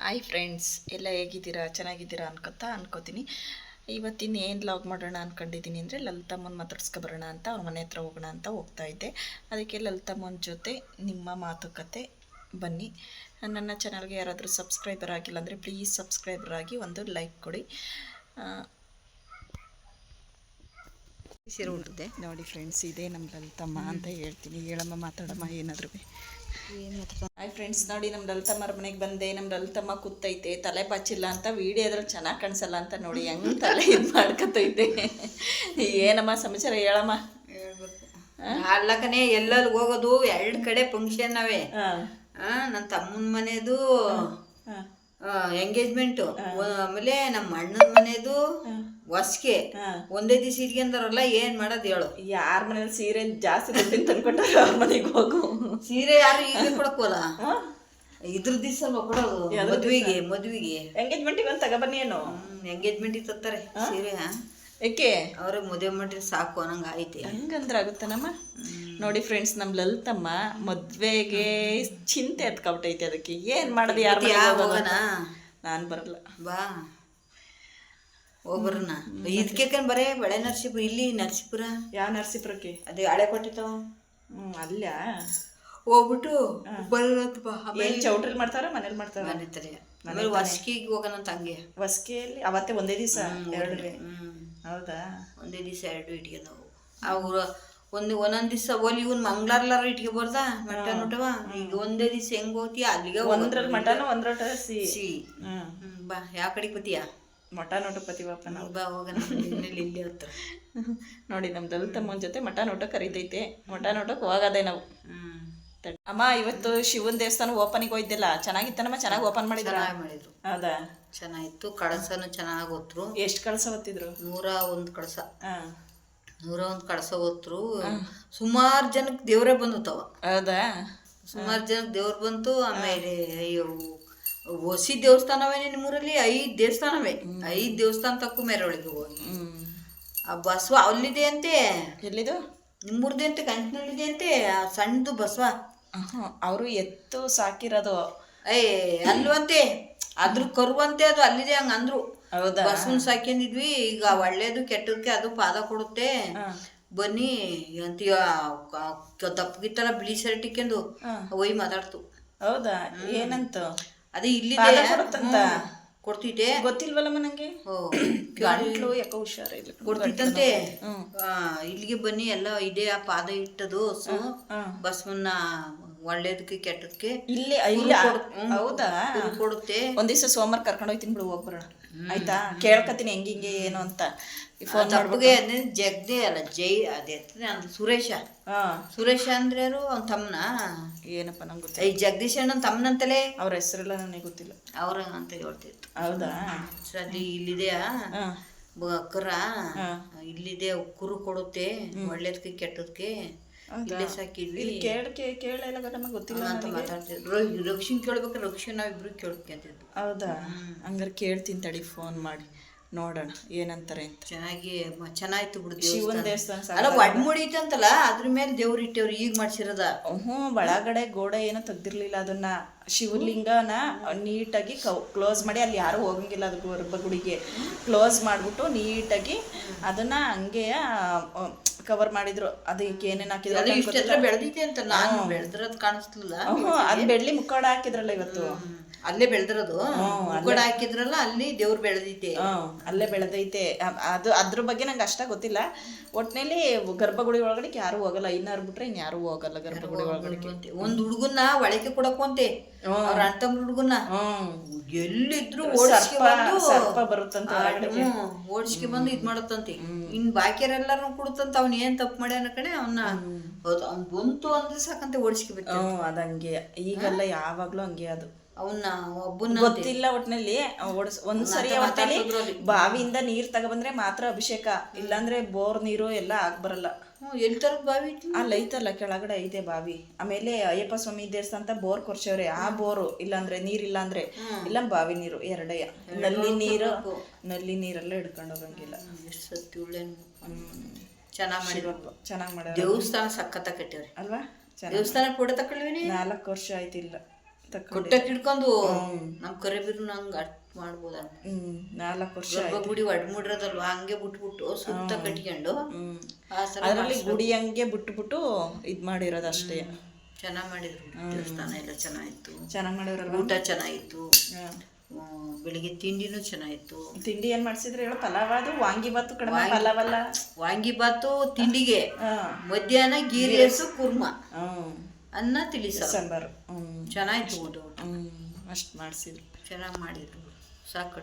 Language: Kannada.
ಹಾಯ್ ಫ್ರೆಂಡ್ಸ್, ಎಲ್ಲ ಹೇಗಿದ್ದೀರಾ? ಚೆನ್ನಾಗಿದ್ದೀರಾ ಅನ್ಕೋತೀನಿ. ಇವತ್ತಿನ ಏನು ಲಾಗ್ ಮಾಡೋಣ ಅಂದ್ಕೊಂಡಿದ್ದೀನಿ ಅಂದರೆ, ಲಲಿತಮ್ಮನ ಮಾತಾಡ್ಸ್ಕೊಬರೋಣ ಅಂತ ಅವ್ರ ಮನೆ ಹತ್ರ ಹೋಗೋಣ ಅಂತ ಹೋಗ್ತಾ ಇದ್ದೆ. ಅದಕ್ಕೆ ಲಲಿತಮ್ಮನ ಜೊತೆ ನಿಮ್ಮ ಮಾತುಕತೆ. ಬನ್ನಿ. ನನ್ನ ಚಾನಲ್ಗೆ ಯಾರಾದರೂ ಸಬ್ಸ್ಕ್ರೈಬರ್ ಆಗಿಲ್ಲ ಅಂದರೆ ಪ್ಲೀಸ್ ಸಬ್ಸ್ಕ್ರೈಬರ್ ಆಗಿ ಒಂದು ಲೈಕ್ ಕೊಡಿ. ನೋಡಿ ಫ್ರೆಂಡ್ಸ್, ಇದೇ ನಮ್ಮ ಲಲಿತಮ್ಮ ಅಂತ ಹೇಳ್ತೀನಿ. ಹೇಳಮ್ಮ, ಮಾತಾಡಮ್ಮ ಏನಾದರೂ. ಹಾಯ್ ಫ್ರೆಂಡ್ಸ್, ನೋಡಿ ನಮ್ಮ ಲಲಿತಮ್ಮರ ಮನೆಗೆ ಬಂದೆ. ನಮ್ಮ ಲಲಿತಮ್ಮ ಕೂತೈತೆ, ತಲೆ ಬಾಚಿಲ್ಲ ಅಂತ ವೀಡಿಯೋದ್ರಲ್ಲಿ ಚೆನ್ನಾಗಿ ಕಾಣಿಸಲ್ಲ ಅಂತ ನೋಡಿ ಹೆಂಗೆ ತಲೆ ಇದು ಮಾಡ್ಕೊತೈತೆ. ಏನಮ್ಮ ಸಮಾಚಾರ? ಹೇಳಮ್ಮ. ಅಲ್ಲಕನೇ ಎಲ್ಲಲ್ಲಿ ಹೋಗೋದು, 2 ಕಡೆ ಫಂಕ್ಷನ್ ಅವೇ. ನನ್ನ ತಮ್ಮನ ಮನೆದು ಎಂಗೇಜ್ಮೆಂಟು, ಆಮೇಲೆ ನಮ್ಮ ಅಣ್ಣನ ಮನೆದು ಹೊಸ್ಗೆ. ಒಂದೇ ದಿವಸ ಇಟ್ಕೊಂಡಾರಲ್ಲ, ಏನ್ ಮಾಡೋದು ಹೇಳು? ಯಾರ ಮನೇಲಿ ಸೀರೆ ಜಾಸ್ತಿ ದುಡ್ಡಿನ ತಂದ್ಕೊಟ್ಟಾರ ಅವ್ರ ಮನೆಗೆ ಹೋಗು. ಸೀರೆ ಯಾರು ಈಗ ಕೊಡಕ್ವಲ್ಲ, ಇದ್ರ ದಿವಸ ಕೊಡೋದು. ಮದ್ವಿಗೆ ಎಂಗೇಜ್ಮೆಂಟಿಗೆ ಒಂದು ತಗೊಬನ್ನಿ. ಏನು ಎಂಗೇಜ್ಮೆಂಟಿಗೆ ತರ್ತಾರೆ ಸೀರೆ. ಏಕೆ? ಅವ್ರಿಗೆ ಮದುವೆ ಮಾಡಿ ಸಾಕು ಅನ್ನಂಗ ಐತೆ. ಹಂಗಂದ್ರೆ ಆಗುತ್ತಾನಮ್ಮ. ನೋಡಿ ಫ್ರೆಂಡ್ಸ್, ನಮ್ಮ ಲಲಿತಮ್ಮ ಮದ್ವೆಗೆ ಚಿಂತೆ ಎತ್ಕೊಬಿಟ್ಟೈತೆ. ಅದಕ್ಕೆ ಏನ್ ಮಾಡೋದು? ಯಾರು ಹೋಗೋಣ? ನಾನು ಬರಲ್ಲ. ಬಾ ಹೋಗ್ಬರೋಣ. ಇದಕ್ಕೆ ಬರೇ ಬಳೆ ನರಸೀಪುರ. ಇಲ್ಲಿ ನರಸೀಪುರ. ಯಾವ ನರಸೀಪುರಕ್ಕೆ? ಅದೇ ಹಳೆ ಕೊಟ್ಟಿತಾವ. ಅಲ್ಲ ಹೋಗ್ಬಿಟ್ಟು ಬರೋದು. ಚೌಟ್ರಲ್ಲಿ ಮಾಡ್ತಾರ, ಮನೇಲಿ ಮಾಡ್ತಾರ? ಮನೆತಾರೆ. ಆಮೇಲೆ ಹೊಸ್ಕಿಗೆ ಹೋಗೋಣ ಅಂತ. ಹಂಗೆ ಹೊಸ್ಕಿಯಲ್ಲಿ ಅವತ್ತೇ ಒಂದೇ ದಿವಸ 2? ಹೌದಾ? ಒಂದೇ ದಿವಸ 2 ಇಟ್ಗೆ ನಾವು. ಅವ್ರು ಒಂದೊಂದ್ ದಿವಸ ಓಲಿ ಇವ್ನು ಮಂಗ್ಳಾರ್ಲಾರ ಇಟ್ಗೆ ಬರ್ದ ಮಟನ್ ಊಟವ. ಈಗ ಒಂದೇ ದಿವಸ ಹೆಂಗ್ ಹೋಗ್ತೀಯ ಅಲ್ಲಿಗೆ? ಒಂದ್ರಲ್ಲಿ ಮಟನ್, ಒಂದ್ರೊಟ ಸಿಹಿ. ಬಾ, ಯಾವ ಕಡೆಗೆ ಬತ್ತೀಯ? ಮಟನ್ ಊಟ ಪತಿವಪ್ಪ ನಾವು. ಬಾ ಹೋಗೋಣ. ಇಲ್ಲಿ ಹತ್ರ ನೋಡಿ, ನಮ್ಮ ಲಲಿತಮ್ಮನ ಜೊತೆ ಮಟನ್ ಊಟ ಕರೀತೈತೆ. ಮಟನ್ ಊಟಕ್ಕೆ ಹೋಗೋದೆ ನಾವು. ಅಮ್ಮ, ಇವತ್ತು ಶಿವನ ದೇವಸ್ಥಾನ ಓಪನಿಗೆ ಹೋಯ್ತಿಲ್ಲ, ಚೆನ್ನಾಗಿತ್ತನಮ್ಮ? ಚೆನ್ನಾಗಿ ಓಪನ್ ಮಾಡಿದ್ರು. ಹೌದಾ? ಚೆನ್ನಾಗಿತ್ತು. ಕಳಸನು ಚೆನ್ನಾಗಿ ಹೊತ್ರು. ಎಷ್ಟು ಕಳಸ ಹೊತ್ತಿದ್ರು? 101 ಕಳಸ. 101 ಕಳಸ ಹೊತ್ರು. ಸುಮಾರು ಜನಕ್ಕೆ ದೇವ್ರೇ ಬಂದುತ್ತವ. ಹೌದಾ? ಸುಮಾರು ಜನಕ್ಕೆ ದೇವ್ರು ಬಂತು. ಆಮೇಲೆ ಅಯ್ಯೋ, ಹೊಸಿ ದೇವಸ್ಥಾನವೇ ನಿಮ್ಮೂರಲ್ಲಿ 5 ದೇವಸ್ಥಾನವೇ. 5 ದೇವಸ್ಥಾನ ತಕ್ಕು ಮೆರವಣಿಗೆ ಹೋಗಿ. ಆ ಬಸವ ಅಲ್ಲಿದೆ ಅಂತೆ. ಎಲ್ಲಿದು? ನಿಮ್ಮೂರ್ದೆ ಅಂತೆ, ಕಂಚಿನಲ್ಲಿದೆ ಅಂತೆ. ಆ ಸಣ್ಣದು ಬಸವ. ಅವರು ಎತ್ತು ಸಾಕಿರೋದು. ಅಲ್ವಂತೆ, ಅದ್ರ ಕರುವಂತೆ ಅದು ಅಲ್ಲಿದೆ. ಹಂಗ ಅಂದ್ರು. ಹೌದಾ? ಬಸವನ್ ಸಾಕೊಂಡಿದ್ವಿ. ಈಗ ಒಳ್ಳೇದು ಕೆಟ್ಟದಕ್ಕೆ ಅದು ಪಾದ ಕೊಡುತ್ತೆ, ಬನ್ನಿ ಅಂತೀಯ. ದಪ್ಪಗಿತ್ತಲ್ಲ ಬಿಳಿ ಶರ್ಟ್ ಇಕ್ಕೊಂಡು ಒಯ್ ಮಾತಾಡ್ತು. ಹೌದಾ? ಏನಂತ? ಅದೇ ಇಲ್ಲಿದೆ ಕೊಡ್ತಿದ್ದೆ. ಗೊತ್ತಿಲ್ವಲ್ಲಮ್ಮ ನಂಗೆ. ಗಂಟ್ಲು ಯಾಕೋ ಹುಷಾರಿಲ್ಲ. ಕೊಡ್ತಿತ್ತಂತೆ. ಇಲ್ಲಿಗೆ ಬನ್ನಿ, ಎಲ್ಲ ಇದೆ ಆ ಪಾದ ಇಟ್ಟದು ಬಸವನ್ನ ಒಳ್ಳೇದಕ್ಕೆ ಕೆಟ್ಟದಕ್ಕೆ ಇಲ್ಲಿ. ಹೌದಾ? ಕೊಡುತ್ತೆ. ಒಂದ್ ದಿವಸ ಸೋಮವಾರ ಕರ್ಕೊಂಡು ಹೋಗ್ತೀನಿ ಬಿಡು, ಹೋಗ್ಬರೋಣ ಆಯ್ತಾ? ಕೇಳ್ಕತೀನಿ ಹೆಂಗಿಂಗೆ ಏನು ಅಂತ. ತಪ್ಪಗೆ ಜಗ್ದೆ ಅಲ್ಲ, ಜೈ ಅದೇ ಸುರೇಶ ಅಂದ್ರೆ ಯಾರು? ಅವ್ನ ತಮ್ಮನ? ಏನಪ್ಪ ನಂಗೆ ಗೊತ್ತಿಲ್ಲ. ಜಗದೀಶ್ ಅಣ್ಣನ ತಮ್ಮನಂತಲೇ. ಅವ್ರ ಹೆಸರೆಲ್ಲ ನನಗೆ ಗೊತ್ತಿಲ್ಲ. ಅವ್ರ ಅಂತ ಹೇಳ್ತಿತ್ತು. ಹೌದಾ? ಸರಿ, ಇಲ್ಲಿದೆಯಾ ಕರ? ಇಲ್ಲಿದೆ, ಕುರು ಕೊಡುತ್ತೆ ಒಳ್ಳೇದಕ್ಕೆ ಕೆಟ್ಟದಕ್ಕೆ. ಇಲ್ಲೇ ಸಾಕಿದ್ವಿ. ಕೇಳಲ್ಲ ನಮಗೆ ಗೊತ್ತಿಲ್ಲ ಅಂತ ಮಾತಾಡ್ತಿದ್ರು. ರಕ್ಷಣ್ ಕೇಳ್ಬೇಕು, ರಕ್ಷಣ್ ನಾವಿಬ್ರು ಕೇಳ್ಕೊಂತಿದ್ವಿ. ಹೌದಾ? ಹಂಗಾರೆ ಕೇಳ್ತೀನಿ ತಡಿ, ಫೋನ್ ಮಾಡಿ ನೋಡೋಣ ಏನಂತಾರೆ ಅಂತ. ಚೆನ್ನಾಯ್ತು ಬಿಡು. ಶಿವನ ದೇವಸ್ಥಾನ ಅಲ್ಲ, ಒಡ್ಮುಡಿ ಇತ್ತಂತಲ್ಲ, ಅದ್ರ ಮೇಲೆ ದೇವ್ರು ಇಟ್ಟವ್ರು. ಈಗ ಮಾಡ್ಸಿರೋದ? ಒಳಗಡೆ ಗೋಡೆ ಏನೋ ತೆಗ್ದಿರ್ಲಿಲ್ಲ. ಅದನ್ನ ಶಿವಲಿಂಗನ ನೀಟಾಗಿ ಕ್ಲೋಸ್ ಮಾಡಿ, ಅಲ್ಲಿ ಯಾರು ಹೋಗಂಗಿಲ್ಲ. ಅದು ಗರ್ಭಗುಡಿಗೆ ಕ್ಲೋಸ್ ಮಾಡಿಬಿಟ್ಟು ನೀಟಾಗಿ ಅದನ್ನ ಹಂಗೆ ಕವರ್ ಮಾಡಿದ್ರು. ಅದಕ್ಕೆ ಏನೇನು ಹಾಕಿದ್ರು? ಬೆಳೆದಿದೆ ಅಂತ ನಾನು ಬೆಳೆದ್ರದ್ ಕಾಣಿಸ್ಲಿಲ್ಲ. ಅದು ಬೆಳ್ಳಿ ಮುಕ್ಕಾಡ ಹಾಕಿದ್ರಲ್ಲ ಇವತ್ತು. ಅಲ್ಲೇ ಬೆಳೆದಿರೋದು ಮುಕ್ಕಾಡ ಹಾಕಿದ್ರಲ್ಲ, ಅಲ್ಲಿ ದೇವ್ರು ಬೆಳೆದೈತೆ. ಅಲ್ಲೇ ಬೆಳೆದೈತೆ. ಅದು ಅದ್ರ ಬಗ್ಗೆ ನಂಗೆ ಅಷ್ಟ ಗೊತ್ತಿಲ್ಲ. ಒಟ್ಟಿನಲ್ಲಿ ಗರ್ಭಗುಡಿ ಒಳಗಡೆ ಯಾರು ಹೋಗಲ್ಲ. ಇನ್ನಾರು ಬಿಟ್ರೆ ಇನ್ ಯಾರು ಹೋಗಲ್ಲ ಗರ್ಭಗುಡಿ ಒಳಗಡೆ. ಒಂದ್ ಹುಡುಗನ್ನ ಒಳಗೆ ಕೊಡಕ್ಕಂತೆ, ಅವ್ರ ಅಣ್ಣ ಹುಡುಗನ್ನ. ಎಲ್ಲಿದ್ರು ಸರ್ಪ ಬರುತ್ತಂತ, ಓಡಿಸ್ಕೆ ಬಂದು ಇದ್ ಮಾಡತ್ತಂತೆ. ಇನ್ ಬಾಕಿಯರೆಲ್ಲಾರು ಕೊಡುತ್ತಂತ. ಅವ್ನ ಏನ್ ತಪ್ಪು ಮಾಡ್ಯಾನ ಕಣೆ, ಅವ್ನ ಅವ್ನ್ ಬಂತು ಅಂದ್ರೆ ಸಾಕಂತೆ ಓಡಿಸ್ಕೆ ಬಿಟ್ಟು. ಅದಂಗೆ ಈಗೆಲ್ಲ ಯಾವಾಗ್ಲೂ ಹಂಗೆ. ಅದು ಅವನ್ನ ಒಬ್ಬನ ಗೊತ್ತಿಲ್ಲ. ಒಟ್ಟಿನಲ್ಲಿ ಒಂದ್ಸರಿ ಒಟ್ಟಿನಲ್ಲಿ ಬಾವಿಯಿಂದ ನೀರ್ ತಗೊಬಂದ್ರೆ ಮಾತ್ರ ಅಭಿಷೇಕ, ಇಲ್ಲಾಂದ್ರೆ ಬೋರ್ ನೀರು ಎಲ್ಲ ಆಗ್ಬರಲ್ಲ. ಎಲ್ಲಿ ತರದ ಬಾವಿ? ಅಲ್ಲಿ ಐತಲ್ಲ, ಕೆಳಗಡೆ ಐತೆ ಬಾವಿ. ಆಮೇಲೆ ಅಯ್ಯಪ್ಪ ಸ್ವಾಮಿ ದೇವಸ್ಥಾನ ಅಂತ ಬೋರ್ ಕೊರ್ಸವ್ರೆ. ಆ ಬೋರು ಇಲ್ಲಾಂದ್ರೆ ನೀರಿಲ್ಲ ಅಂದ್ರೆ ಇಲ್ಲ, ಬಾವಿ ನೀರು ಎರಡೇ. ನಲ್ಲಿ ನೀರೆಲ್ಲ ಹಿಡ್ಕೊಂಡು ಹೋಗಂಗಿಲ್ಲ. ಚೆನ್ನಾಗಿ ಮಾಡಿದ್ರು. ಚೆನ್ನಾಗಿ ಮಾಡಿದ್ರು. ದೇವಸ್ಥಾನ ಸಖತ್ತ ಕಟ್ಟಿವ್ರಿ ಅಲ್ವಾ? ದೇವಸ್ಥಾನ ಫೋಟೋ ತಕೊಳ್ಳಿ. 4 ವರ್ಷ ಆಯ್ತಿಲ್ಲ. ಕೊಟ್ಟಕ್ಕೆ ಹಿಡ್ಕೊಂಡು ನಮ್ಮ ಕರಿಬೀರು ನಂಗೆ ಅಟ್ ಮಾಡ್ಬೋದ 4 ವರ್ಷ ಗುಡಿ ಒಡ್ಮುಡ್ರದಲ್ವ ಹಂಗೆ ಬಿಟ್ಬಿಟ್ಟು ಸುತ್ತ ಕಟ್ಕೊಂಡು ಅದರಲ್ಲಿ ಗುಡಿ ಹಂಗೆ ಬಿಟ್ಬಿಟ್ಟು ಇದು ಮಾಡಿರೋದು ಅಷ್ಟೇ. ಚೆನ್ನಾಗಿ ಮಾಡಿದ್ರು ದೇವಸ್ಥಾನ ಎಲ್ಲ ಚೆನ್ನಾಗಿತ್ತು. ಚೆನ್ನಾಗಿ ಮಾಡಿದ್ರಲ್ಲ, ಊಟ ಚೆನ್ನಾಗಿತ್ತು, ಬೆಳಿಗ್ಗೆ ತಿಂಡಿನೂ ಚೆನ್ನಾಗಿತ್ತು. ತಿಂಡಿ ಏನ್ ಮಾಡ್ಸಿದ್ರೆ ಹೇಳು? ಪಲಾವ್, ಅದು ವಾಂಗಿಬಾತು ಕಡಿಮೆ, ಪಲಾವ್ ಅಲ್ಲ, ವಾಂಗಿಬಾತು ತಿಂಡಿಗೆ, ಮಧ್ಯಾಹ್ನ ಗೀ ರೈಸು ಕುರ್ಮಾ, ಅನ್ನ ತಿಳಿ ಸಾಂಬಾರು ಚೆನ್ನಾಗಿತ್ತು ಊಟ. ಅಷ್ಟು ಮಾಡಿಸಿದ್ರು, ಚೆನ್ನಾಗಿ ಮಾಡಿದ್ರು, ಸಾಕು.